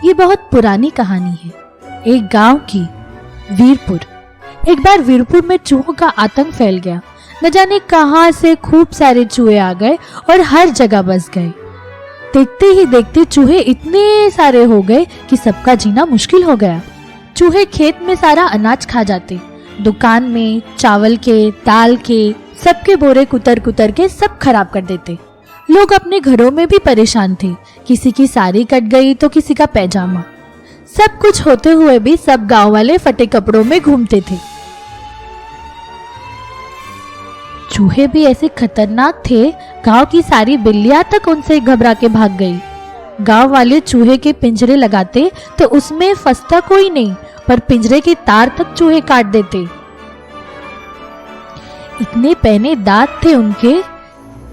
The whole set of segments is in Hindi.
ये बहुत पुरानी कहानी है, एक गांव की। वीरपुर। एक बार वीरपुर में चूहों का आतंक फैल गया। न जाने कहां से खूब सारे चूहे आ गए और हर जगह बस गए। देखते ही देखते चूहे इतने सारे हो गए कि सबका जीना मुश्किल हो गया। चूहे खेत में सारा अनाज खा जाते, दुकान में चावल के, दाल के, सबके बोरे कुतर कुतर के सब खराब कर देते। लोग अपने घरों में भी परेशान थे। किसी की साड़ी कट गई तो किसी का पैजामा। सब कुछ होते हुए भी सब गांव वाले फटे कपड़ों में घूमते थे। चूहे भी ऐसे खतरनाक थे, गांव की सारी बिल्लियां तक उनसे घबरा के भाग गई। गांव वाले चूहे के पिंजरे लगाते तो उसमें फंसता कोई नहीं, पर पिंजरे के तार तक चूहे काट देते। इतने पैने दांत थे उनके,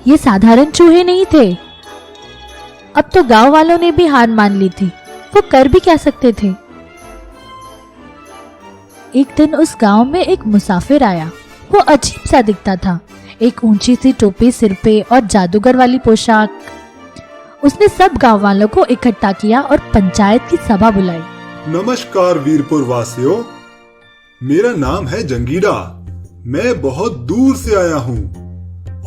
ये साधारण चूहे नहीं थे। अब तो गांव वालों ने भी हार मान ली थी, वो कर भी क्या सकते थे। एक दिन उस गांव में एक मुसाफिर आया। वो अजीब सा दिखता था, एक ऊंची सी टोपी सिर पे और जादूगर वाली पोशाक। उसने सब गांव वालों को इकट्ठा किया और पंचायत की सभा बुलाई। नमस्कार वीरपुर वासियों, मेरा नाम है जंगीरा। मैं बहुत दूर से आया हूँ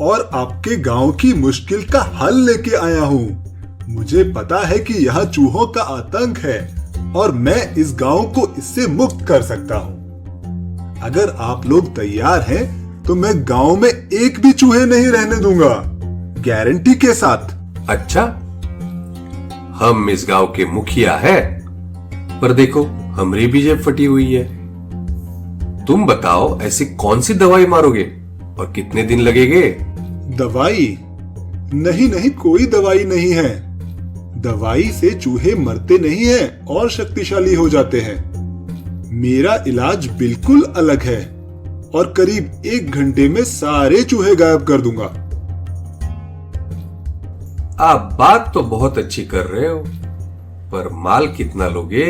और आपके गांव की मुश्किल का हल लेके आया हूँ। मुझे पता है कि यहाँ चूहों का आतंक है और मैं इस गांव को इससे मुक्त कर सकता हूँ। अगर आप लोग तैयार हैं तो मैं गांव में एक भी चूहे नहीं रहने दूंगा, गारंटी के साथ। अच्छा, हम इस गांव के मुखिया हैं, पर देखो हमारी भी जेब फटी हुई है। तुम बताओ ऐसी कौन सी दवाई मारोगे और कितने दिन लगेंगे? दवाई? नहीं, कोई दवाई नहीं है। दवाई से चूहे मरते नहीं हैं और शक्तिशाली हो जाते हैं। मेरा इलाज बिल्कुल अलग है और करीब 1 घंटे में सारे चूहे गायब कर दूंगा। आप बात तो बहुत अच्छी कर रहे हो, पर माल कितना लोगे?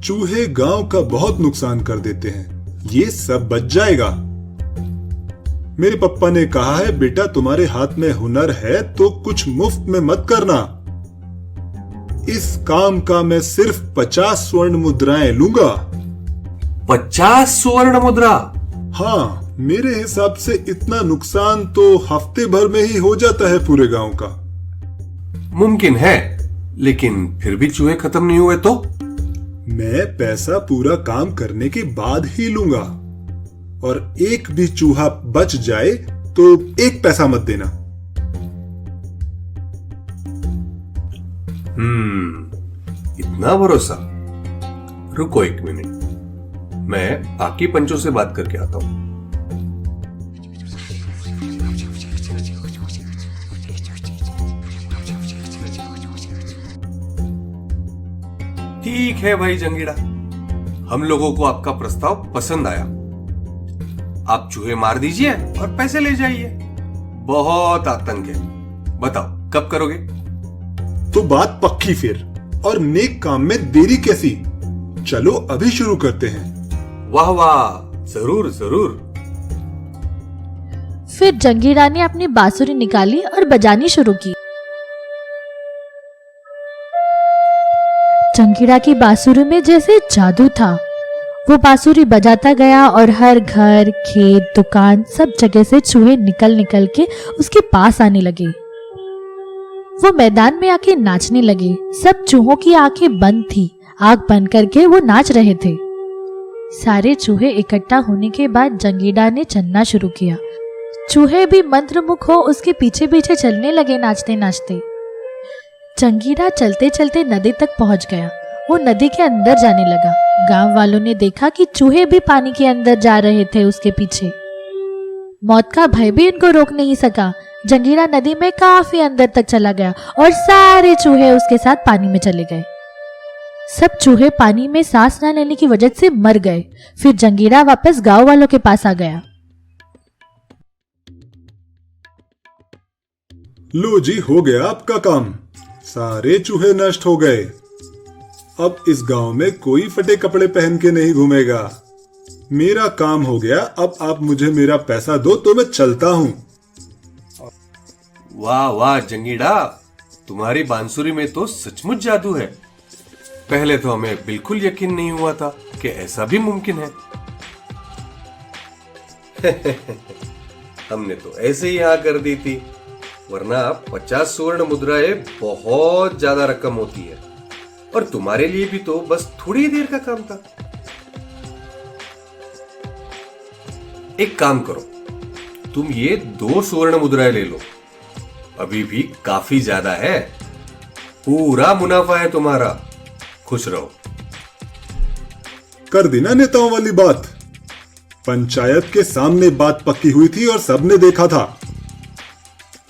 चूहे गांव का बहुत नुकसान कर देते हैं, ये सब बच जाएगा। मेरे पापा ने कहा है, बेटा तुम्हारे हाथ में हुनर है तो कुछ मुफ्त में मत करना। इस काम का मैं सिर्फ 50 स्वर्ण मुद्राएं लूंगा। 50 स्वर्ण मुद्रा? हाँ, मेरे हिसाब से इतना नुकसान तो हफ्ते भर में ही हो जाता है पूरे गांव का। मुमकिन है, लेकिन फिर भी चूहे खत्म नहीं हुए तो? मैं पैसा पूरा काम करने के बाद ही लूंगा और एक भी चूहा बच जाए तो 1 पैसा मत देना। इतना भरोसा? रुको 1 मिनट, मैं बाकी पंचों से बात करके आता हूं। ठीक है भाई जंगीड़ा, हम लोगों को आपका प्रस्ताव पसंद आया। आप चूहे मार दीजिए और पैसे ले जाइए। बहुत आतंक है, बताओ कब करोगे? तो बात पक्की फिर, और नेक काम में देरी कैसी? चलो अभी शुरू करते हैं। वाह वाह, जरूर जरूर। फिर जंगीरा ने अपनी बांसुरी निकाली और बजानी शुरू की। जंगीरा की बांसुरी में जैसे जादू था। वो बांसुरी बजाता गया और हर घर, खेत, दुकान, सब जगह से चूहे निकल निकल के उसके पास आने लगे। वो मैदान में आके नाचने लगे। सब चूहों की आंखें बंद थी, आंख बंद करके वो नाच रहे थे। सारे चूहे इकट्ठा होने के बाद जंगीरा ने चलना शुरू किया। चूहे भी मंत्रमुग्ध हो उसके पीछे पीछे चलने लगे, नाचते नाचते। जंगीरा चलते चलते नदी तक पहुंच गया। वो नदी के अंदर जाने लगा। गांव वालों ने देखा कि चूहे भी पानी के अंदर जा रहे थे उसके पीछे। मौत का भय भी इनको रोक नहीं सका। जंगीरा नदी में काफी अंदर तक चला गया और सारे चूहे उसके साथ पानी में चले गए। सब चूहे पानी में सांस न लेने की वजह से मर गए। फिर जंगीरा वापस गांव वालों के पास आ गया। लो जी, हो गया आपका काम। सारे चूहे नष्ट हो गए। अब इस गांव में कोई फटे कपड़े पहन के नहीं घूमेगा। मेरा काम हो गया। अब आप मुझे मेरा पैसा दो तो मैं चलता हूँ। वाह वाह जंगीड़ा, तुम्हारी बांसुरी में तो सचमुच जादू है। पहले तो हमें बिल्कुल यकीन नहीं हुआ था कि ऐसा भी मुमकिन है। हमने तो ऐसे ही हाँ कर दी थी, वरना 50 स्वर्ण मुद्राएं बहुत ज्यादा रकम होती है और तुम्हारे लिए भी तो बस थोड़ी देर का काम था। एक काम करो, तुम ये 2 स्वर्ण मुद्राएं ले लो, अभी भी काफी ज्यादा है, पूरा मुनाफा है तुम्हारा, खुश रहो। कर दी ना नेताओं वाली बात। पंचायत के सामने बात पक्की हुई थी और सबने देखा था।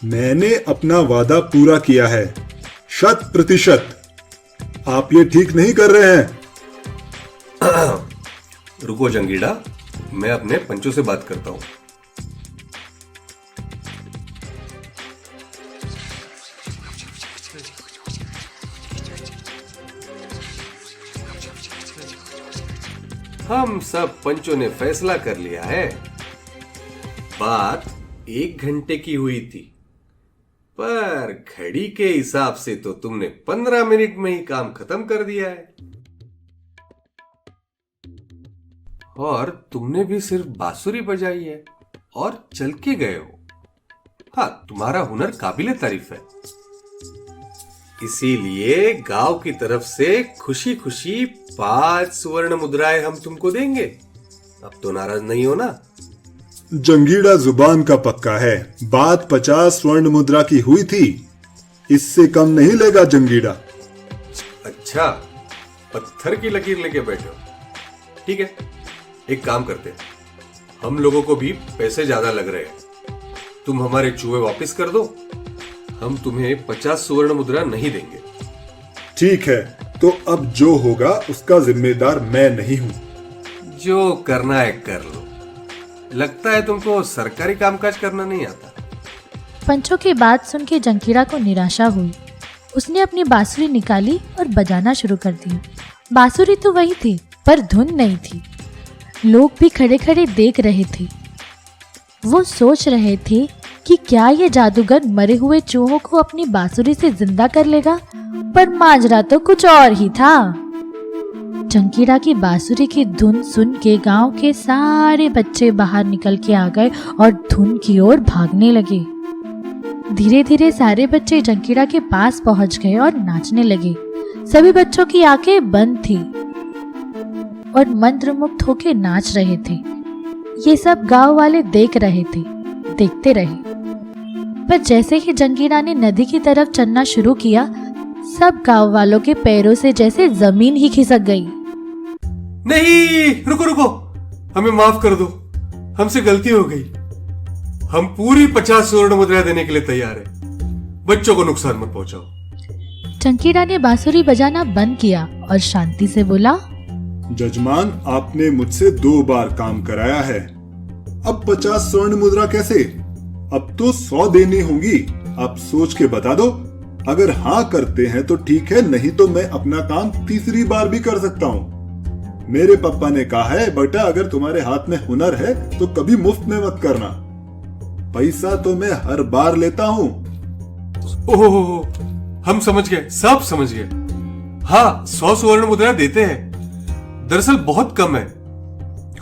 मैंने अपना वादा पूरा किया है, 100%। आप ये ठीक नहीं कर रहे हैं। रुको जंगीड़ा, मैं अपने पंचों से बात करता हूं। हम सब पंचों ने फैसला कर लिया है। बात 1 घंटे की हुई थी, पर घड़ी के हिसाब से तो तुमने 15 मिनट में ही काम खत्म कर दिया है। और तुमने भी सिर्फ बांसुरी बजाई है और चल के गए हो। हाँ, तुम्हारा हुनर काबिले तारीफ है। इसीलिए गांव की तरफ से खुशी खुशी 5 स्वर्ण मुद्राएं हम तुमको देंगे। अब तो नाराज नहीं हो ना? जंगीड़ा जुबान का पक्का है, बात 50 स्वर्ण मुद्रा की हुई थी, इससे कम नहीं लेगा जंगीड़ा। अच्छा, पत्थर की लकीर लेके बैठे हो। ठीक है, एक काम करते हैं, हम लोगों को भी पैसे ज्यादा लग रहे हैं, तुम हमारे चूहे वापस कर दो, हम तुम्हें 50 स्वर्ण मुद्रा नहीं देंगे। ठीक है, तो अब जो होगा उसका जिम्मेदार मैं नहीं हूं। जो करना है कर लो। लगता है तुमको सरकारी कामकाज करना नहीं आता। पंचों की बात सुन के जंगीड़ा को निराशा हुई। उसने अपनी बांसुरी निकाली और बजाना शुरू कर दी। बांसुरी तो वही थी, पर धुन नहीं थी। लोग भी खड़े खड़े देख रहे थे। वो सोच रहे थे कि क्या ये जादूगर मरे हुए चूहों को अपनी बांसुरी से जिंदा कर लेगा, पर माजरा तो कुछ और ही था। जंगीड़ा की बांसुरी की धुन सुन के गांव के सारे बच्चे बाहर निकल के आ गए और धुन की ओर भागने लगे। धीरे धीरे सारे बच्चे जंगीड़ा के पास पहुंच गए और नाचने लगे। सभी बच्चों की आंखें बंद थी और मंत्रमुग्ध होके नाच रहे थे। ये सब गांव वाले देख रहे थे, देखते रहे। पर जैसे ही जंगीड़ा ने नदी की तरफ चलना शुरू किया, सब गांव वालों के पैरों से जैसे जमीन ही खिसक गई। नहीं, रुको रुको, हमें माफ कर दो, हमसे गलती हो गई। हम पूरी 50 स्वर्ण मुद्राएं देने के लिए तैयार हैं। बच्चों को नुकसान मत पहुंचाओ। जंगीड़ा ने बांसुरी बजाना बंद किया और शांति से बोला, जजमान, आपने मुझसे 2 बार काम कराया है, अब 50 स्वर्ण मुद्रा कैसे? अब तो 100 देनी होंगी। आप सोच के बता दो। अगर हाँ करते हैं तो ठीक है, नहीं तो मैं अपना काम तीसरी बार भी कर सकता हूँ। मेरे पापा ने कहा है, बेटा अगर तुम्हारे हाथ में हुनर है तो कभी मुफ्त में मत करना। पैसा तो मैं हर बार लेता हूँ। ओह, हम समझ गए, सब समझ गए। हाँ, 100 स्वर्ण मुद्रा देते हैं, दरअसल बहुत कम है,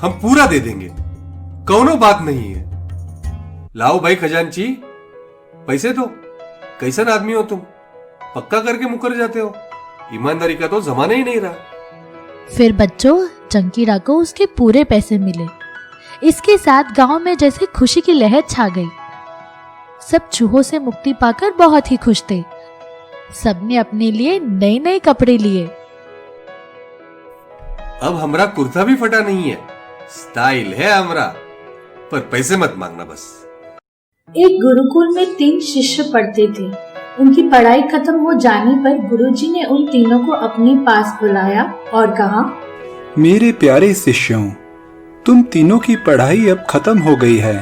हम पूरा दे देंगे, कौनो बात नहीं है। लाओ भाई खजांची, पैसे दो। कैसन आदमी हो तुम, पक्का करके मुकर जाते हो। ईमानदारी का तो जमाना ही नहीं रहा। फिर बच्चों, जंगीड़ा को उसके पूरे पैसे मिले। इसके साथ गांव में जैसे खुशी की लहर छा गई। सब चूहों से मुक्ति पाकर बहुत ही खुश थे। सबने अपने लिए नए नए कपड़े लिए। अब हमरा कुर्ता भी फटा नहीं है, स्टाइल है हमरा, पर पैसे मत मांगना बस। एक गुरुकुल में 3 शिष्य पढ़ते थे। उनकी पढ़ाई खत्म हो जाने पर गुरुजी ने उन तीनों को अपने पास बुलाया और कहा, मेरे प्यारे शिष्यों, तुम तीनों की पढ़ाई अब खत्म हो गई है।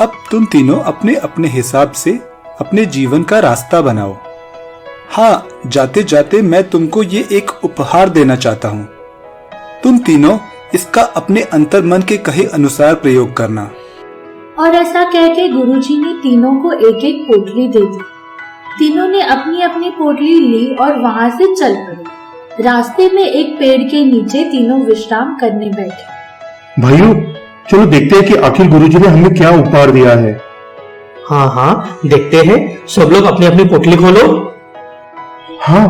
अब तुम तीनों अपने अपने हिसाब से अपने जीवन का रास्ता बनाओ। हाँ, जाते जाते मैं तुमको ये एक उपहार देना चाहता हूँ। तुम तीनों इसका अपने अंतर्मन के कहे अनुसार प्रयोग करना। और ऐसा कह के गुरुजी ने तीनों को एक एक पोटली दे दी। तीनों ने अपनी अपनी पोटली ली और वहां से चल पड़े। रास्ते में एक पेड़ के नीचे तीनों विश्राम करने बैठे। भाइयों, चलो देखते हैं कि आखिर गुरुजी ने हमें क्या उपहार दिया है। हाँ हाँ, देखते हैं। सब लोग अपनी अपनी पोटली खोलो। हाँ,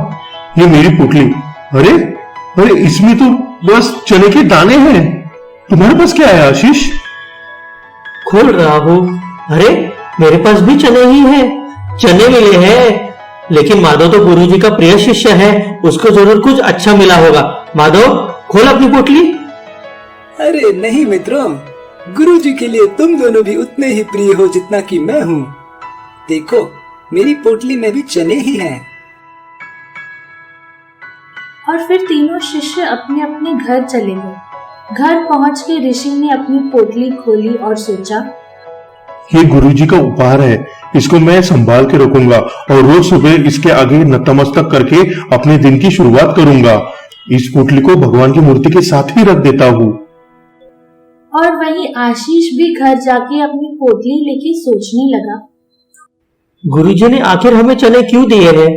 ये मेरी पोटली। अरे अरे, इसमें तो बस चने के दाने हैं। तुम्हारे पास क्या है आशीष? खोल रहा हूँ। अरे, मेरे पास भी चने ही हैं। चने मिले हैं। लेकिन माधव तो गुरुजी का प्रिय शिष्य है, उसको जरूर कुछ अच्छा मिला होगा। माधव, खोल अपनी पोटली। अरे नहीं मित्रों, गुरुजी के लिए तुम दोनों भी उतने ही प्रिय हो जितना कि मैं हूँ। देखो, मेरी पोटली में भी चने ही हैं। और फिर तीनों शिष्य अपने अपने घर चले गए। घर पहुंच के ऋषि ने अपनी पोटली खोली और सोचा, ये गुरुजी का उपहार है, इसको मैं संभाल के रखूंगा और रोज सुबह इसके आगे नतमस्तक करके अपने दिन की शुरुआत करूंगा। इस पोटली को भगवान की मूर्ति के साथ ही रख देता हूँ। और वहीं आशीष भी घर जाके अपनी पोटली लेके सोचने लगा, गुरुजी ने आखिर हमें चने क्यों दिए हैं?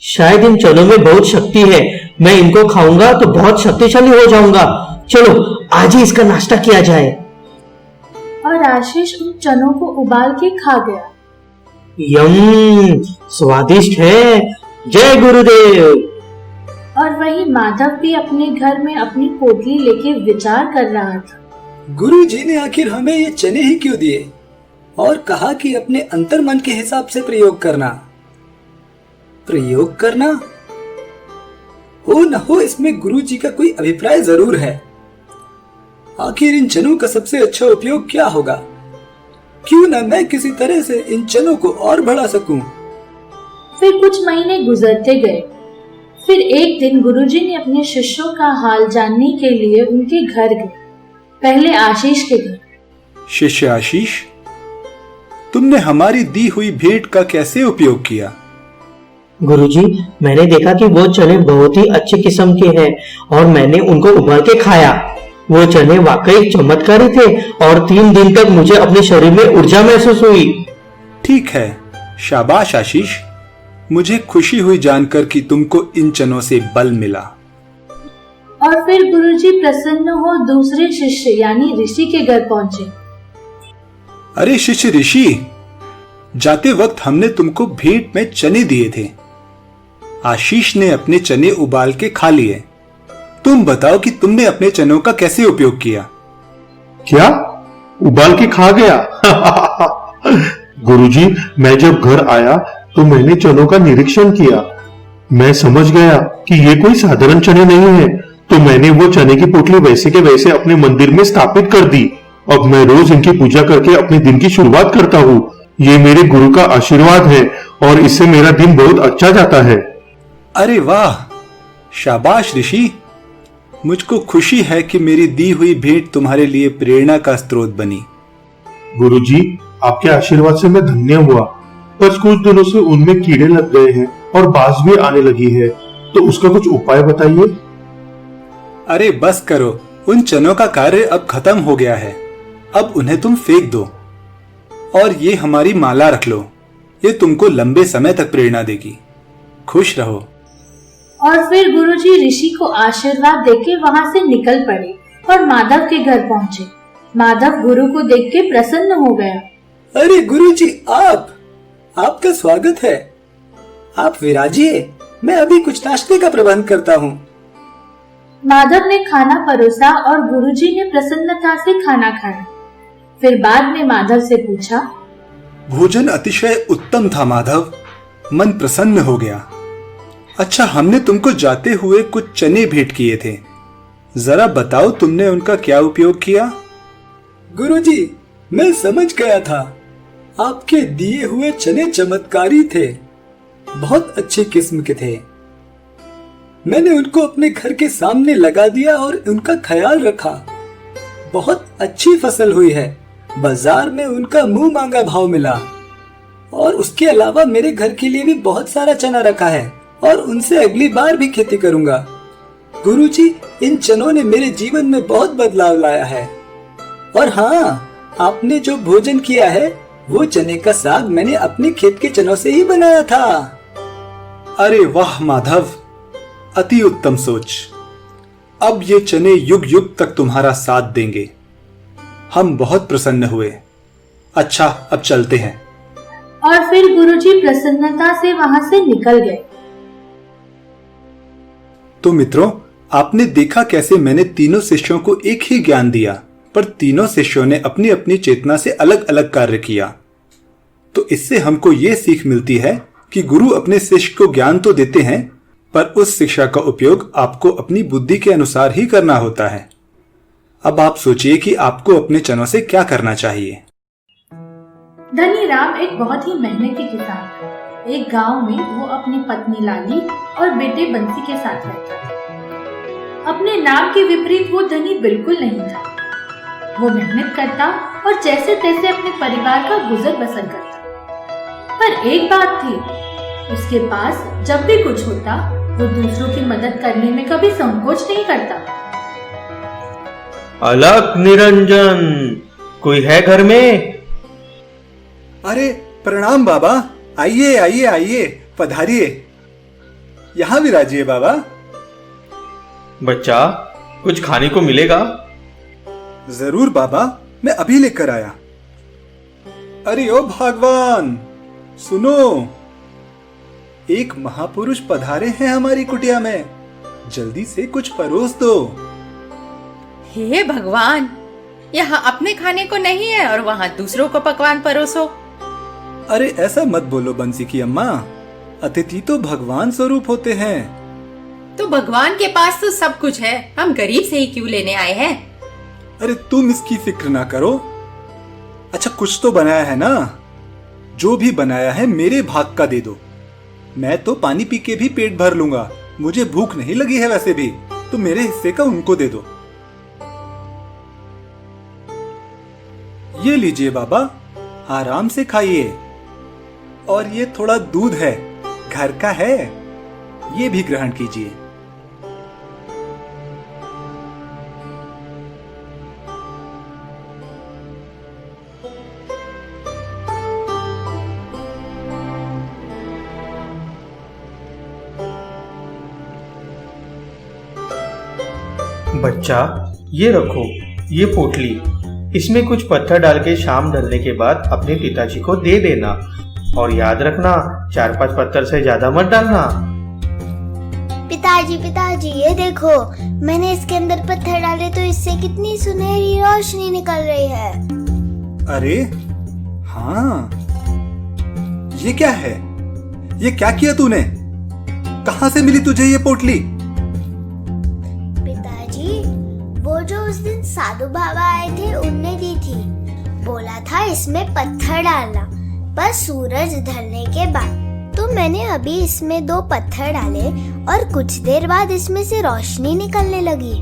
शायद इन चनों में बहुत शक्ति है। मैं इनको खाऊंगा तो बहुत शक्तिशाली हो जाऊंगा। चलो आज ही इसका नाश्ता किया जाए। और आशीष उन चनों को उबाल के खा गया। यम, स्वादिष्ट है। जय गुरुदेव। और वहीं माधव भी अपने घर में अपनी पोटली लेके विचार कर रहा था। गुरुजी ने आखिर हमें ये चने ही क्यों दिए और कहा कि अपने अंतर मन के हिसाब से प्रयोग करना। प्रयोग करना हो न हो, इसमें गुरुजी का कोई अभिप्राय जरूर है। आखिर इन चनों का सबसे अच्छा उपयोग क्या होगा? क्यों न मैं किसी तरह से इन चनों को और बढ़ा सकूं। फिर कुछ महीने गुजरते गए। फिर एक दिन गुरुजी ने अपने शिष्यों का हाल जानने के लिए उनके घर गए। पहले आशीष के घर। शिष्य आशीष, तुमने हमारी दी हुई भेंट का कैसे उपयोग किया? गुरुजी, मैंने देखा कि वो चने बहुत ही अच्छी किस्म के हैं और मैंने उनको उबाल के खाया। वो चने वाकई चमत्कारी थे और 3 दिन तक मुझे अपने शरीर में ऊर्जा महसूस हुई। ठीक है, शाबाश आशीष। मुझे खुशी हुई जानकर कि तुमको इन चनों से बल मिला। और फिर गुरुजी प्रसन्न हो दूसरे शिष्य यानी ऋषि के घर पहुंचे। अरे शिष्य ऋषि, जाते वक्त हमने तुमको भेंट में चने दिए थे। आशीष ने अपने चने उबाल के खा लिए। तुम बताओ कि तुमने अपने चनों का कैसे उपयोग किया? क्या उबाल के खा गया? गुरुजी, मैं जब घर आया तो मैंने चनों का निरीक्षण किया। मैं समझ गया कि ये कोई साधारण चने नहीं है, तो मैंने वो चने की पोटली वैसे के वैसे अपने मंदिर में स्थापित कर दी। अब मैं रोज इनकी पूजा करके अपने दिन की शुरुआत करता हूँ। ये मेरे गुरु का आशीर्वाद है और इससे मेरा दिन बहुत अच्छा जाता है। अरे वाह, शाबाश ऋषि। मुझको खुशी है कि मेरी दी हुई भेंट तुम्हारे लिए प्रेरणा का स्रोत बनी। गुरुजी, आपके आशीर्वाद से मैं धन्य हुआ, बस कुछ दिनों से उनमें कीड़े लग गए हैं और बाज भी आने लगी है, तो उसका कुछ उपाय बताइए। अरे बस करो, उन चनों का कार्य अब खत्म हो गया है। अब उन्हें तुम फेंक दो और ये हमारी माला रख लो। ये तुमको लंबे समय तक प्रेरणा देगी। खुश रहो। और फिर गुरुजी ऋषि को आशीर्वाद देके वहां से निकल पड़े और माधव के घर पहुंचे। माधव गुरु को देख के प्रसन्न हो गया। अरे गुरुजी, आपका स्वागत है। आप विराजिए, मैं अभी कुछ नाश्ते का प्रबंध करता हूँ। माधव ने खाना परोसा और गुरुजी ने प्रसन्नता से खाना खाया। फिर बाद में माधव से पूछा, भोजन अतिशय उत्तम था माधव, मन प्रसन्न हो गया। अच्छा, हमने तुमको जाते हुए कुछ चने भेंट किए थे, जरा बताओ तुमने उनका क्या उपयोग किया? गुरुजी, मैं समझ गया था। आपके दिए हुए चने चमत्कारी थे, बहुत अच्छी किस्म के थे। मैंने उनको अपने घर के सामने लगा दिया और उनका ख्याल रखा। बहुत अच्छी फसल हुई है। बाजार में उनका मुंह मांगा भाव मिला और उसके अलावा मेरे घर के लिए भी बहुत सारा चना रखा है और उनसे अगली बार भी खेती करूंगा। गुरुजी, इन चनों ने मेरे जीवन में बहुत बदलाव लाया है। और हाँ, आपने जो भोजन किया है वो चने का साग मैंने अपने खेत के चनों से ही बनाया था। अरे वाह माधव, अति उत्तम सोच। अब ये चने युग युग तक तुम्हारा साथ देंगे। हम बहुत प्रसन्न हुए। अच्छा, अब चलते हैं। और फिर गुरुजी प्रसन्नता से वहां से निकल गए। तो मित्रों, आपने देखा कैसे मैंने तीनों शिष्यों को एक ही ज्ञान दिया, पर तीनों शिष्यों ने अपनी अपनी चेतना से अलग अलग कार्य किया। तो इससे हमको ये सीख मिलती है कि गुरु अपने शिष्य को ज्ञान तो देते हैं, पर उस शिक्षा का उपयोग आपको अपनी बुद्धि के अनुसार ही करना होता है। अब आप सोचिए कि आपको अपने चनों से क्या करना चाहिए। धनीराम एक बहुत ही मेहनती किसान था। एक गांव में वो अपनी पत्नी लाली और बेटे बंसी के साथ रहता था। अपने नाम के विपरीत वो धनी बिल्कुल नहीं था। वो मेहनत करता और जैसे तैसे अपने परिवार का गुजर बसर करता। पर एक बात थी, उसके पास जब भी कुछ होता वो दूसरों की मदद करने में कभी संकोच नहीं करता। अलक निरंजन, कोई है घर में? अरे प्रणाम बाबा, आइए आइए आइए, पधारिए। यहाँ विराजिए बाबा। बच्चा, कुछ खाने को मिलेगा? जरूर बाबा, मैं अभी लेकर आया। अरे ओ भगवान, सुनो, एक महापुरुष पधारे हैं हमारी कुटिया में। जल्दी से कुछ परोस दो। हे भगवान, यहाँ अपने खाने को नहीं है और वहाँ दूसरों को पकवान परोसो। अरे ऐसा मत बोलो बंसी की अम्मा, अतिथि तो भगवान स्वरूप होते हैं। तो भगवान के पास तो सब कुछ है, हम गरीब से ही क्यों लेने आए हैं? अरे तुम इसकी फिक्र ना करो। अच्छा, कुछ तो बनाया है ना? जो भी बनाया है मेरे भाग का दे दो। मैं तो पानी पी के भी पेट भर लूंगा। मुझे भूख नहीं लगी है वैसे भी, तो मेरे हिस्से का उनको दे दो। ये लीजिए बाबा, आराम से खाइए। और ये थोड़ा दूध है, घर का है, ये भी ग्रहण कीजिए। बच्चा, ये रखो, ये पोटली। इसमें कुछ पत्थर डाल के शाम ढलने के बाद अपने पिताजी को दे देना। और याद रखना, 4-5 पत्थर से ज्यादा मत डालना। पिताजी पिताजी, ये देखो, मैंने इसके अंदर पत्थर डाले तो इससे कितनी सुनहरी रोशनी निकल रही है। अरे हाँ, ये क्या है? ये क्या किया तूने? कहाँ से मिली तुझे ये पोटली? पिताजी, वो जो उस दिन साधु बाबा आए थे उनने दी थी। बोला था इसमें पत्थर डालना, बस सूरज ढलने के बाद। तो मैंने अभी इसमें 2 पत्थर डाले और कुछ देर बाद इसमें से रोशनी निकलने लगी।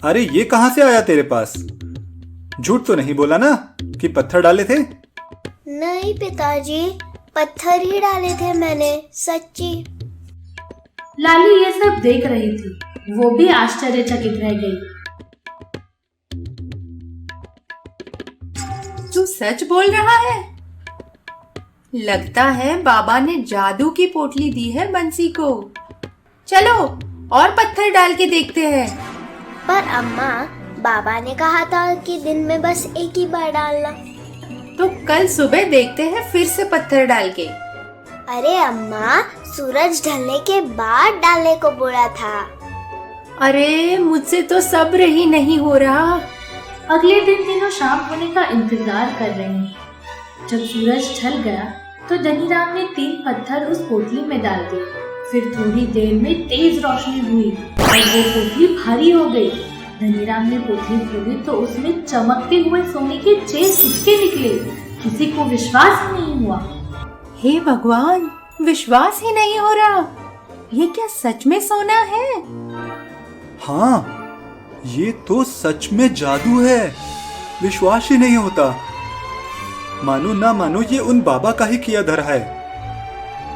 अरे ये कहाँ से आया तेरे पास? झूठ तो नहीं बोला ना कि पत्थर डाले थे? नहीं पिताजी, पत्थर ही डाले थे मैंने, सच्ची। लाली ये सब देख रही थी, वो भी आश्चर्यचकित रह गई। तू सच बोल रहा है? लगता है बाबा ने जादू की पोटली दी है बंसी को। चलो और पत्थर डाल के देखते हैं। पर अम्मा, बाबा ने कहा था कि दिन में बस एक ही बार डालना। तो कल सुबह देखते हैं फिर से पत्थर डाल के। अरे अम्मा, सूरज ढलने के बाद डालने को बोला था। अरे मुझसे तो सब्र ही नहीं हो रहा। अगले दिन तीनों शाम होने का इंतजार कर रहे हैं। जब सूरज ढल गया तो धनीराम ने 3 पत्थर उस पोटली में डाल दिए। फिर थोड़ी देर में तेज रोशनी हुई और वो पोटली भारी हो गई। धनीराम ने पोटली खोली तो उसमें चमकते हुए सोने के 6 सिक्के निकले। किसी को विश्वास ही नहीं हुआ। हे भगवान, विश्वास ही नहीं हो रहा। ये क्या सच में सोना है? हाँ, ये तो सच में जादू है। विश्वास ही नहीं होता। मानो ना मानो ये उन बाबा का ही किया धरा है।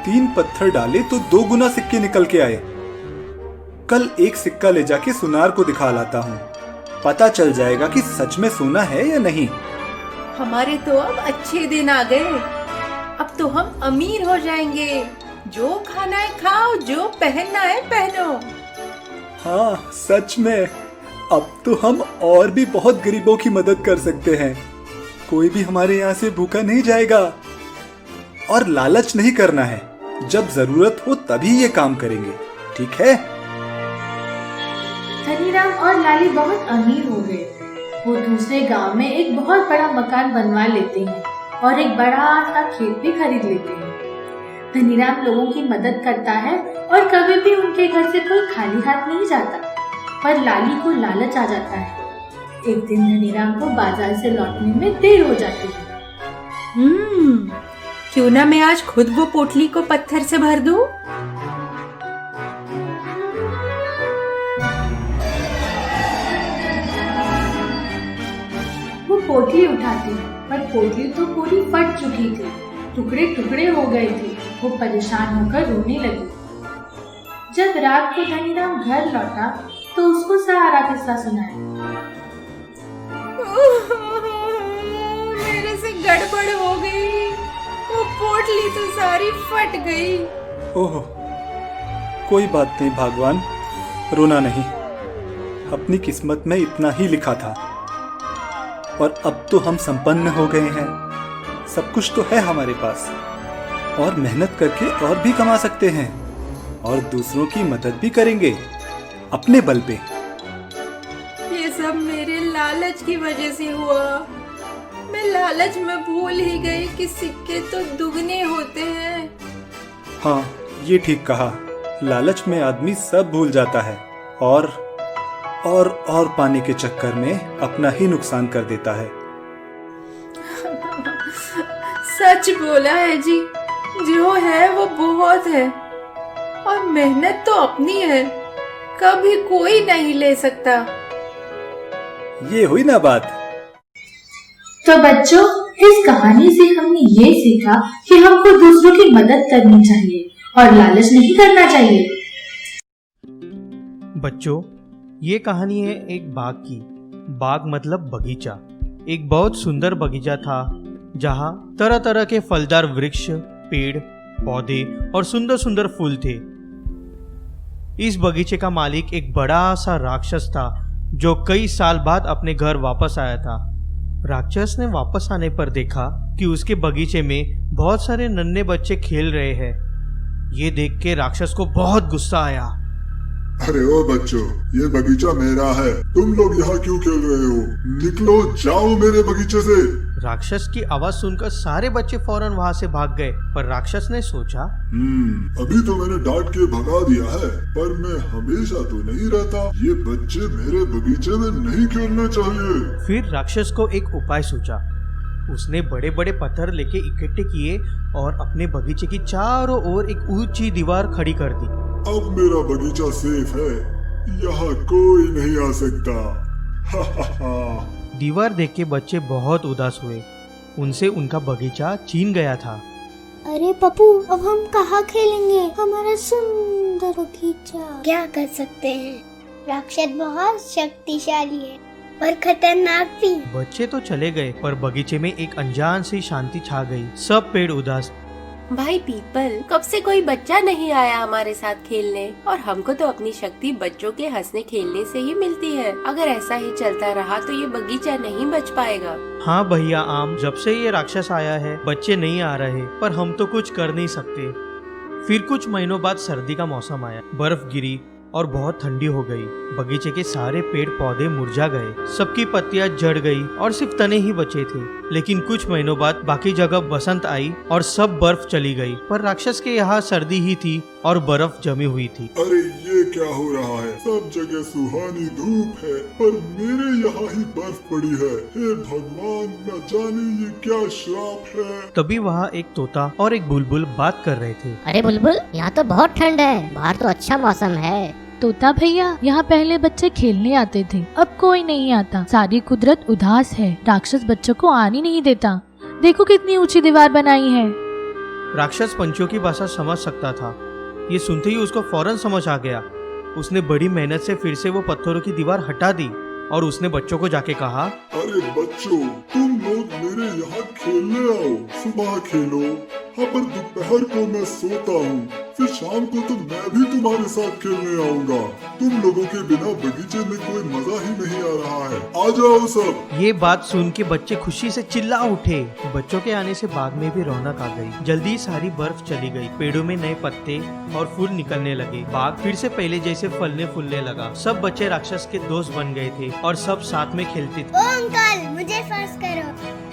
3 पत्थर डाले तो 2 गुना सिक्के निकल के आए। कल एक सिक्का ले जाके सुनार को दिखा लाता हूँ, पता चल जाएगा कि सच में सोना है या नहीं। हमारे तो अब अच्छे दिन आ गए। अब तो हम अमीर हो जाएंगे। जो खाना है खाओ, जो पहनना है पहनो। हाँ सच में, अब तो हम और भी बहुत गरीबों की मदद कर सकते हैं। कोई भी हमारे यहाँ से भूखा नहीं जाएगा। और लालच नहीं करना है, जब जरूरत हो तभी ये काम करेंगे, ठीक है? धनीराम और लाली बहुत अमीर हो गए। वो दूसरे गांव में एक बहुत बड़ा मकान बनवा लेते हैं और एक बड़ा सा खेत भी खरीद लेते हैं। धनीराम लोगों की मदद करता है और कभी भी उनके घर से कोई खाली हाथ नहीं जाता। पर लाली को लालच आ जाता है। एक दिन धनीराम को बाजार से लौटने में देर हो जाती है। क्यों ना मैं आज खुद वो पोटली को पत्थर से भर दूं? वो पोटली उठाती है, पर पोटली तो पूरी फट चुकी थी, टुकड़े टुकड़े हो गए थे। वो परेशान होकर रोने लगी। जब रात को धनीराम घर लौटा तो उसको सारा किस्सा सुनाया। मेरे से गड़बड़ हो गई, वो पोटली तो सारी फट गई। ओह, कोई बात नहीं भगवान, रोना नहीं। अपनी किस्मत में इतना ही लिखा था और अब तो हम संपन्न हो गए हैं। सब कुछ तो है हमारे पास और मेहनत करके और भी कमा सकते हैं और दूसरों की मदद भी करेंगे अपने बल पे। ये सब मेरे लालच की वजह से हुआ। मैं लालच में भूल ही गई कि सिक्के तो दुगने होते हैं। हाँ, ये ठीक कहा। लालच में आदमी सब भूल जाता है और पाने के चक्कर में अपना ही नुकसान कर देता है। सच बोला है जी, जो है वो बहुत है और मेहनत तो अपनी है, कभी कोई नहीं ले सकता। ये हुई ना बात। तो बच्चों, इस कहानी से हमने ये सीखा कि हमको दूसरों की मदद करनी चाहिए और लालच नहीं करना चाहिए। बच्चों, ये कहानी है एक बाग की। बाग मतलब बगीचा। एक बहुत सुंदर बगीचा था जहाँ तरह तरह के फलदार वृक्ष, पेड़, पौधे और सुंदर सुंदर फूल थे। इस बगीचे का मालिक एक बड़ा सा राक्षस था जो कई साल बाद अपने घर वापस आया था। राक्षस ने वापस आने पर देखा कि उसके बगीचे में बहुत सारे नन्हे बच्चे खेल रहे हैं। ये देख के राक्षस को बहुत गुस्सा आया। अरे ओ बच्चों, ये बगीचा मेरा है, तुम लोग यहाँ क्यों खेल रहे हो? निकलो, जाओ मेरे बगीचे से। राक्षस की आवाज सुनकर सारे बच्चे फौरन वहाँ से भाग गए, पर राक्षस ने सोचा, अभी तो मैंने डांट के भगा दिया है, पर मैं हमेशा तो नहीं रहता। ये बच्चे मेरे बगीचे में नहीं खेलना चाहिए। फिर राक्षस को एक उपाय सूझा। उसने बड़े बड़े पत्थर लेके इकट्ठे किए और अपने बगीचे की चारों ओर एक ऊंची दीवार खड़ी कर दी। अब मेरा बगीचा सेफ है, यहाँ कोई नहीं आ सकता। हा हा हा। दीवार देख के बच्चे बहुत उदास हुए। उनसे उनका बगीचा छीन गया था। अरे पप्पू, अब हम कहाँ खेलेंगे? हमारा सुंदर बगीचा। क्या कर सकते हैं? राक्षस बहुत शक्तिशाली है और खतरनाक भी। बच्चे तो चले गए, पर बगीचे में एक अनजान सी शांति छा गई। सब पेड़ उदास। भाई पीपल, कब से कोई बच्चा नहीं आया हमारे साथ खेलने, और हमको तो अपनी शक्ति बच्चों के हंसने खेलने से ही मिलती है। अगर ऐसा ही चलता रहा तो ये बगीचा नहीं बच पाएगा। हाँ भैया आम, जब से ये राक्षस आया है बच्चे नहीं आ रहे, पर हम तो कुछ कर नहीं सकते। फिर कुछ महीनों बाद सर्दी का मौसम आया। बर्फ गिरी और बहुत ठंडी हो गई। बगीचे के सारे पेड़ पौधे मुरझा गए, सबकी पत्तियां झड़ गई और सिर्फ तने ही बचे थे। लेकिन कुछ महीनों बाद बाकी जगह बसंत आई और सब बर्फ चली गई, पर राक्षस के यहाँ सर्दी ही थी और बर्फ जमी हुई थी। अरे ये क्या हो रहा है? सब जगह सुहानी धूप है, पर मेरे यहाँ ही बर्फ पड़ी है। हे भगवान, न जाने ये क्या श्राप है। तभी वहाँ एक तोता और एक बुलबुल बात कर रहे थे। अरे बुलबुल, यहाँ तो बहुत ठंड है, बाहर तो अच्छा मौसम है। तोता भैया, यहाँ पहले बच्चे खेलने आते थे, अब कोई नहीं आता। सारी कुदरत उदास है, राक्षस बच्चों को आने नहीं देता। देखो कितनी ऊंची दीवार बनाई है। राक्षस पंछियों की भाषा समझ सकता था। ये सुनते ही उसको फौरन समझ आ गया। उसने बड़ी मेहनत से फिर से वो पत्थरों की दीवार हटा दी और उसने बच्चों को जाके कहा, अरे बच्चों, तुम लोग मेरे यहाँ खेलने आओ। सुबह खेलो, हाँ, पर दोपहर को मैं सोता हूँ। फिर शाम को तो मैं भी तुम्हारे साथ खेलने आऊँगा। तुम लोगों के बिना बगीचे में कोई मजा ही नहीं आ रहा है। आ जाओ सब। ये बात सुन के बच्चे खुशी से चिल्ला उठे। बच्चों के आने से बाग में भी रौनक आ गई। जल्दी सारी बर्फ चली गई। पेड़ों में नए पत्ते और फूल निकलने लगे। बाग फिर से पहले जैसे फलने फूलने लगा। सब बच्चे राक्षस के दोस्त बन गए थे और सब साथ में खेलते थे। ओ अंकल, मुझे फर्स्ट करो।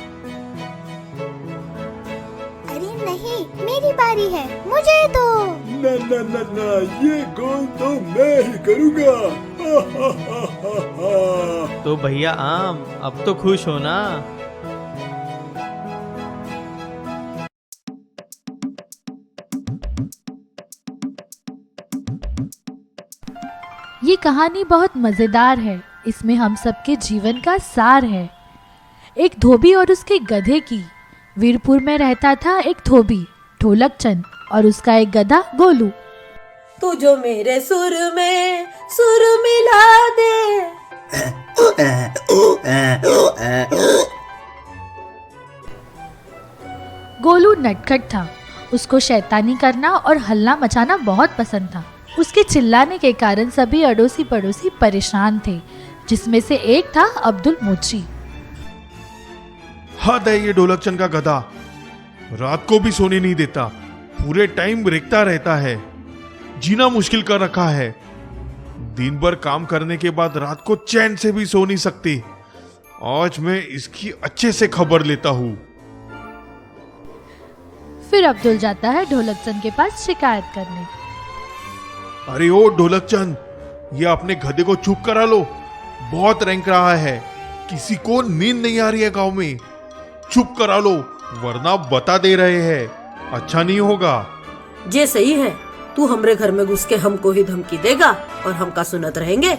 अरे नहीं, मेरी बारी है, मुझे दो। ना, ये गोल तो मैं ही करूँगा। तो भैया आम, अब तो खुश हो ना? ये कहानी बहुत मजेदार है। इसमें हम सबके जीवन का सार है। एक धोबी और उसके गधे की। वीरपुर में रहता था एक धोबी ढोलकचंद और उसका एक गधा गोलू। तू जो मेरे सुर में सुर मिला दे। गोलू नटखट था। उसको शैतानी करना और हल्ला मचाना बहुत पसंद था। उसके चिल्लाने के कारण सभी अड़ोसी पड़ोसी परेशान थे, जिसमें से एक था अब्दुल मोची। हद है ये ढोलकचंद का गधा। रात को भी सोने नहीं देता, पूरे टाइम रेंगता रहता है। जीना मुश्किल कर रखा है। दिन भर काम करने के बाद रात को चैन से भी सो नहीं सकती। आज मैं इसकी अच्छे से खबर लेता हूँ। फिर अब्दुल जाता है ढोलकचंद के पास शिकायत करने। अरे ओ ढोलकचंद, ये अपने गधे को चुप करा लो। बहुत रेंग रहा है। किसी को नींद नहीं आ रही है गांव में। चुप करा लो, वरना बता दे रहे हैं, अच्छा नहीं होगा। ये सही है। तू हमरे घर में घुस के हमको ही धमकी देगा और हम का सुनत रहेंगे।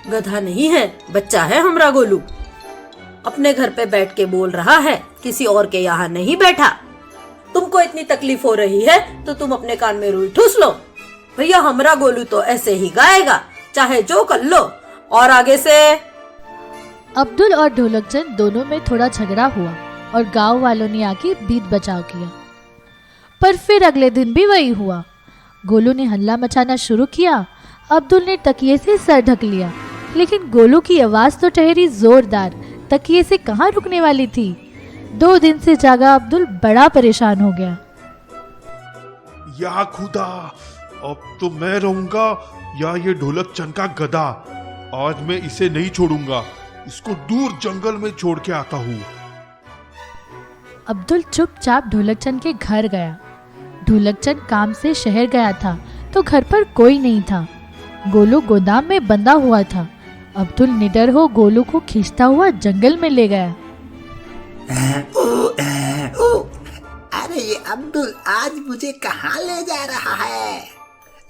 गधा नहीं है, बच्चा है हमरा गोलू। अपने घर पे बैठ के बोल रहा है, किसी और के यहाँ नहीं बैठा। तुमको इतनी तकलीफ हो रही है तो तुम अपने कान में रुई ठूस लो। भैया हमरा गोलू तो ऐसे ही गाएगा, चाहे जो कर लो। और आगे से अब्दुल और ढोलकचंद दोनों में थोड़ा झगड़ा हुआ और गांव वालों ने आके बीत बचाव किया। पर फिर अगले दिन भी वही हुआ। गोलू ने हल्ला मचाना शुरू किया। अब्दुल ने तकिए से सर ढक लिया, लेकिन गोलू की आवाज तो ठहरी जोरदार, तकिए से कहाँ रुकने वाली थी। 2 दिन से जागा अब्दुल बड़ा परेशान हो गया। या खुदा, अब तो मैं रहूंगा या ये ढोलकचंद का गधा। आज मैं इसे नहीं छोड़ूंगा। इसको दूर जंगल में छोड़ के आता हूँ। अब्दुल चुपचाप ढोलकचंद के घर गया। ढोलकचंद काम से शहर गया था तो घर पर कोई नहीं था। गोलू गोदाम में बंधा हुआ था। अब्दुल निडर हो गोलू को खींचता हुआ जंगल में ले गया। अरे ये अब्दुल आज मुझे कहाँ ले जा रहा है?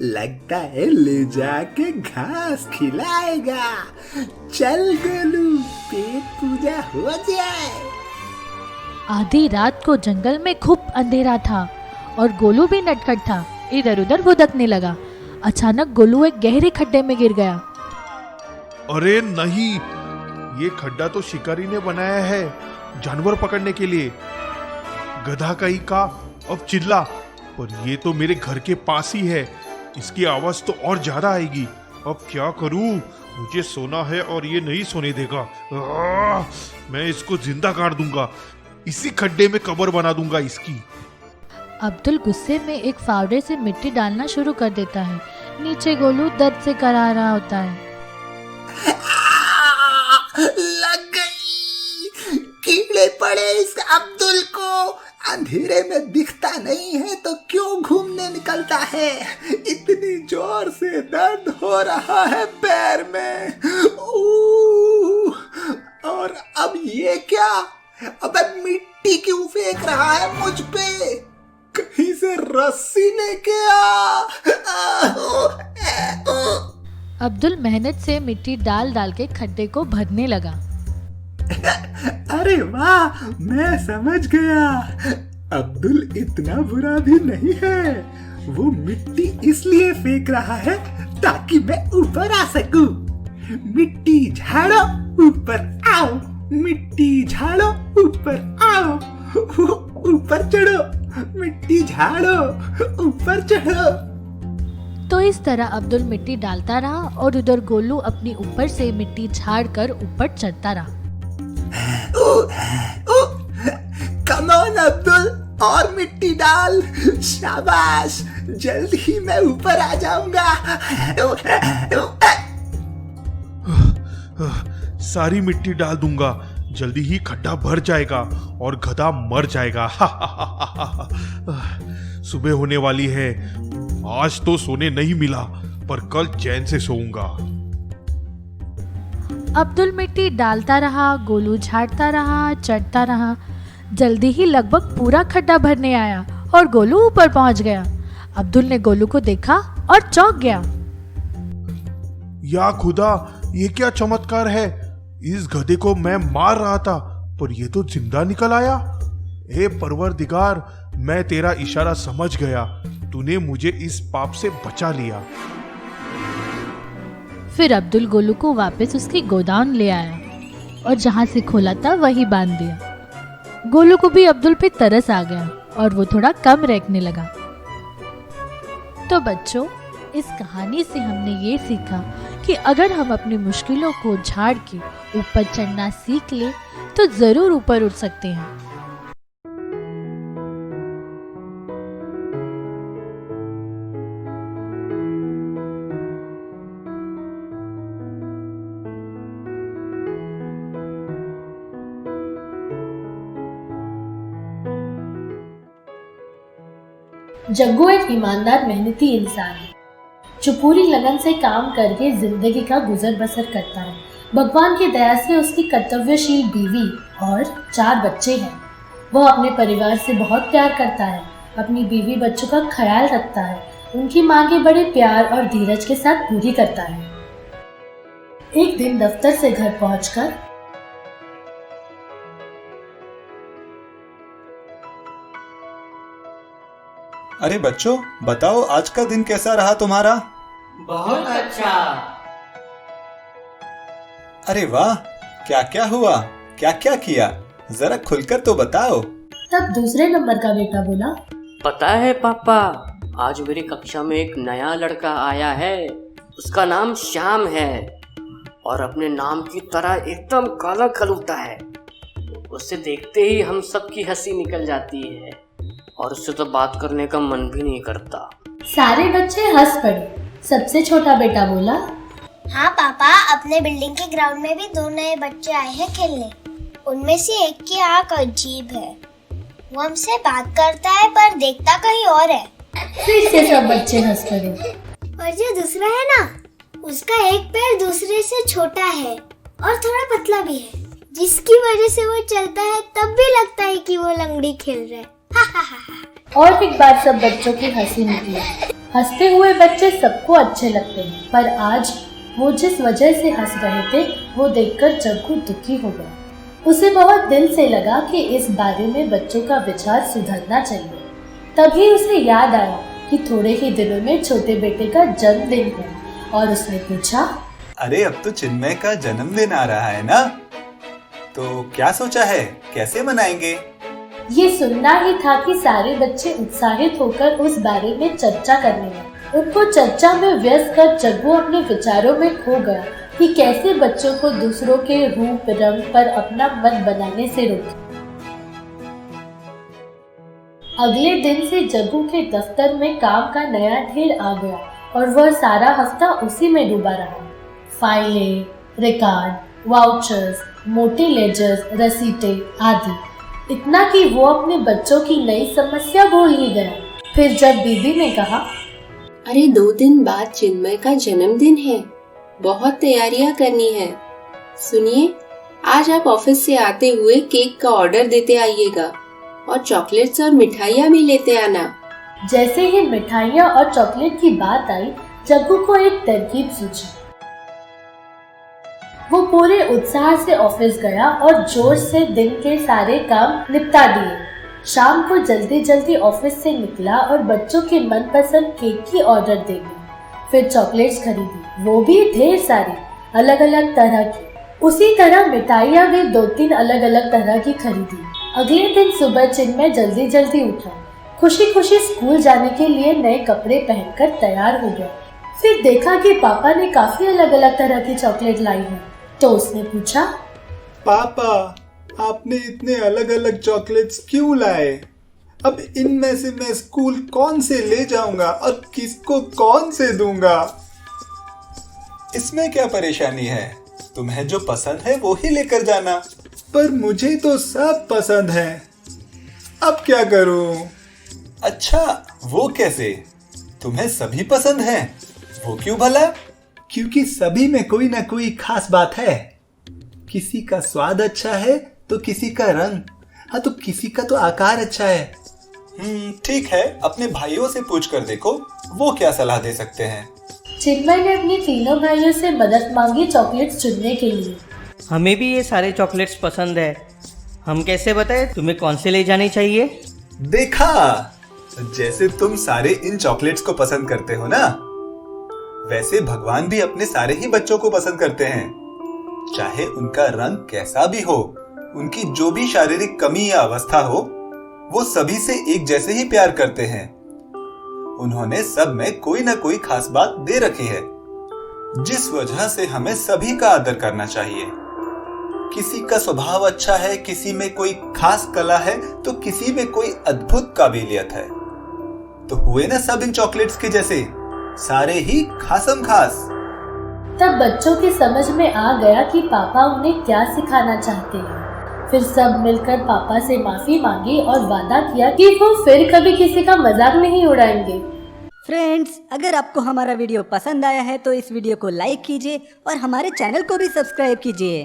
लगता है ले जाके घास खिलाएगा। चल गोलू, पेट पूजा हो जाए। आधी रात को जंगल में खूब अंधेरा था और गोलू भी नटखट था। इधर उधर भुदकने लगा। अचानक गोलू एक गहरे खड्डे में गिर गया। अरे नहीं, ये खड्डा तो शिकारी ने बनाया है जानवर पकड़ने के लिए। गधा कहीं का अब चिल्ला, पर ये तो मेरे घर के पास ही है। इसकी आवाज तो और ज्यादा आएगी। अब क्या करूं? मुझे सोना है और ये नहीं सोने देगा। मैं इसको जिंदा काट दूंगा। इसी खड्डे में कब्र बना दूंगा इसकी। अब्दुल गुस्से में एक फावड़े से मिट्टी डालना शुरू कर देता है। नीचे गोलू दर्द से करा रहा होता है। लग गई। कीड़े पड़े इस अब्दुल को। अंधेरे में दिखता नहीं है तो क्यों घूमने निकलता है? इतनी जोर से दर्द हो रहा है पैर में। और अब ये क्या? अबे मिट्टी क्यों फेंक रहा है मुझ पे? कहीं से रस्सी लेके आ। अब्दुल मेहनत से मिट्टी डाल डाल के खड्डे को भरने लगा। अरे वाह, मैं समझ गया। अब्दुल इतना बुरा भी नहीं है। वो मिट्टी इसलिए फेंक रहा है ताकि मैं ऊपर आ सकूं। मिट्टी झाड़ो ऊपर आओ, मिट्टी झाड़ो ऊपर आओ, ऊपर चढ़ो, मिट्टी झाड़ो ऊपर चढ़ो। तो इस तरह अब्दुल मिट्टी डालता रहा और उधर गोलू अपनी ऊपर से मिट्टी झाड़ कर ऊपर चढ़ता रहा। कम ऑन अब्दुल, और मिट्टी डाल, शाबाश, जल्द ही मैं ऊपर आ जाऊंगा। सारी मिट्टी डाल दूंगा, जल्दी ही खड्डा भर जाएगा और गधा मर जाएगा। सुबह होने वाली है, आज तो सोने नहीं मिला, पर कल चैन से सोऊंगा। अब्दुल मिट्टी डालता रहा, गोलू झाड़ता रहा, चढ़ता रहा। जल्दी ही लगभग पूरा खड्डा भरने आया और गोलू ऊपर पहुंच गया। अब्दुल ने गोलू को देखा और चौंक गया। या खुदा, ये क्या चमत्कार है। इस गधे को मैं मार रहा था, पर ये तो जिंदा निकल आया। हे परवरदिगार, मैं तेरा इशारा समझ गया, तूने मुझे इस पाप से बचा लिया। फिर अब्दुल गोलू को वापस उसके गोदाम ले आया और जहां से खोला था वहीं बांध दिया। गोलू को भी अब्दुल पे तरस आ गया और वो थोड़ा कम रखने लगा। तो बच्चों, इस कहानी से हमने ये सीखा कि अगर हम अपनी मुश्किलों को झाड़ के ऊपर चढ़ना सीख ले तो जरूर ऊपर उठ सकते हैं। जग्गू एक ईमानदार मेहनती इंसान है जो पूरी लगन से काम करके जिंदगी का गुजर बसर करता है। भगवान की दया से उसकी कर्तव्यशील बीवी और 4 बच्चे हैं। वह अपने परिवार से बहुत प्यार करता है, अपनी बीवी बच्चों का ख्याल रखता है, उनकी मांगे बड़े प्यार और धीरज के साथ पूरी करता है। एक दिन दफ्तर से घर पहुंचकर अरे बच्चों, बताओ आज का दिन कैसा रहा तुम्हारा? बहुत अच्छा। अरे वाह, क्या क्या हुआ, क्या क्या किया, जरा खुलकर तो बताओ। तब दूसरे नंबर का बेटा बोला, पता है पापा, आज मेरी कक्षा में एक नया लड़का आया है। उसका नाम श्याम है और अपने नाम की तरह एकदम काला खलूता है। उसे देखते ही हम सबकी हंसी निकल जाती है और उससे तो बात करने का मन भी नहीं करता। सारे बच्चे हंस पड़े। सबसे छोटा बेटा बोला, हाँ पापा, अपने बिल्डिंग के ग्राउंड में भी 2 नए बच्चे आए हैं खेलने। उनमें से एक की आंख अजीब है, वो हमसे बात करता है पर देखता कहीं और है। फिर से सब बच्चे हंस पड़े। और जो दूसरा है ना, उसका एक पैर दूसरे से छोटा है और थोड़ा पतला भी है, जिसकी वजह से वो चलता है तब भी लगता है कि वो लंगड़ी खेल रहा है। और एक बार सब बच्चों की हंसी निकली। हंसते हुए बच्चे सबको अच्छे लगते हैं, पर आज वो जिस वजह से हंस रहे थे वो देखकर जग्गू दुखी हो गया। उसे बहुत दिल से लगा कि इस बारे में बच्चों का विचार सुधरना चाहिए। तभी उसे याद आया कि थोड़े ही दिनों में छोटे बेटे का जन्मदिन है और उसने पूछा, अरे अब तो चिन्मय का जन्मदिन आ रहा है ना, तो क्या सोचा है, कैसे मनाएंगे? ये सुनना ही था कि सारे बच्चे उत्साहित होकर उस बारे में चर्चा करने लगे। उनको चर्चा में व्यस्त कर जग्गू अपने विचारों में खो गया कि कैसे बच्चों को दूसरों के रूप रंग पर अपना मन बनाने से रोके। अगले दिन से जग्गू के दफ्तर में काम का नया ढेर आ गया और वह सारा हफ्ता उसी में डूबा रहा। फाइलें, रिकॉर्ड, वाउचर्स, मोटे लेजर्स, रसीटें आदि, इतना कि वो अपने बच्चों की नई समस्या भूल ही गया। फिर जब दीदी ने कहा, अरे 2 दिन बाद चिन्मय का जन्मदिन है, बहुत तैयारियां करनी है। सुनिए, आज आप ऑफिस से आते हुए केक का ऑर्डर देते आइएगा और चॉकलेट्स और मिठाइयाँ भी लेते आना। जैसे ही मिठाइयाँ और चॉकलेट की बात आई, जग्गू को एक तरकीब सूझी। वो पूरे उत्साह से ऑफिस गया और जोर से दिन के सारे काम निपटा दिए। शाम को जल्दी जल्दी ऑफिस से निकला और बच्चों के मनपसंद केक की ऑर्डर दे दी। फिर चॉकलेट्स खरीदी, वो भी ढेर सारी। अलग अलग तरह की। उसी तरह मिठाइयाँ वे 2-3 अलग अलग तरह की खरीदी। अगले दिन सुबह चिन्मय जल्दी जल्दी उठा। खुशी खुशी स्कूल जाने के लिए नए कपड़े पहनकर तैयार हो गया। फिर देखा कि पापा ने काफी अलग अलग तरह की चॉकलेट लाई है, तो उसने पूछा, पापा, आपने इतने अलग अलग चॉकलेट्स क्यों लाए? अब इनमें से मैं स्कूल कौन से ले जाऊंगा और किसको कौन से दूंगा? इसमें क्या परेशानी है? तुम्हें जो पसंद है वो ही लेकर जाना। पर मुझे तो सब पसंद है, अब क्या करूं? अच्छा, वो कैसे? तुम्हें सभी पसंद है, वो क्यों भला? क्योंकि सभी में कोई ना कोई खास बात है। किसी का स्वाद अच्छा है तो किसी का रंग, हाँ तो किसी का तो आकार अच्छा है। ठीक है, अपने भाइयों से पूछ कर देखो, वो क्या सलाह दे सकते हैं। चिन्मय ने अपने तीनों भाइयों से मदद मांगी चॉकलेट्स चुनने के लिए। हमें भी ये सारे चॉकलेट्स पसंद है, हम कैसे बताएं तुम्हें कौन से ले जाने चाहिए? देखा, जैसे तुम सारे इन चॉकलेट्स को पसंद करते हो ना, वैसे भगवान भी अपने सारे ही बच्चों को पसंद करते हैं। चाहे उनका रंग कैसा भी हो, उनकी जो भी शारीरिक कमी या अवस्था हो, वो सभी से एक जैसे ही प्यार करते हैं। उन्होंने सब में कोई ना कोई खास बात दे रखी है, जिस वजह से हमें सभी का आदर करना चाहिए। किसी का स्वभाव अच्छा है, किसी में कोई खास कला है, तो किसी में कोई अद्भुत काबिलियत है। तो हुए ना सब इन चॉकलेट्स के जैसे, सारे ही खासम खास। तब बच्चों की समझ में आ गया कि पापा उन्हें क्या सिखाना चाहते हैं। फिर सब मिलकर पापा से माफी मांगी और वादा किया कि वो फिर कभी किसी का मजाक नहीं उड़ाएंगे। फ्रेंड्स, अगर आपको हमारा वीडियो पसंद आया है तो इस वीडियो को लाइक कीजिए और हमारे चैनल को भी सब्सक्राइब कीजिए।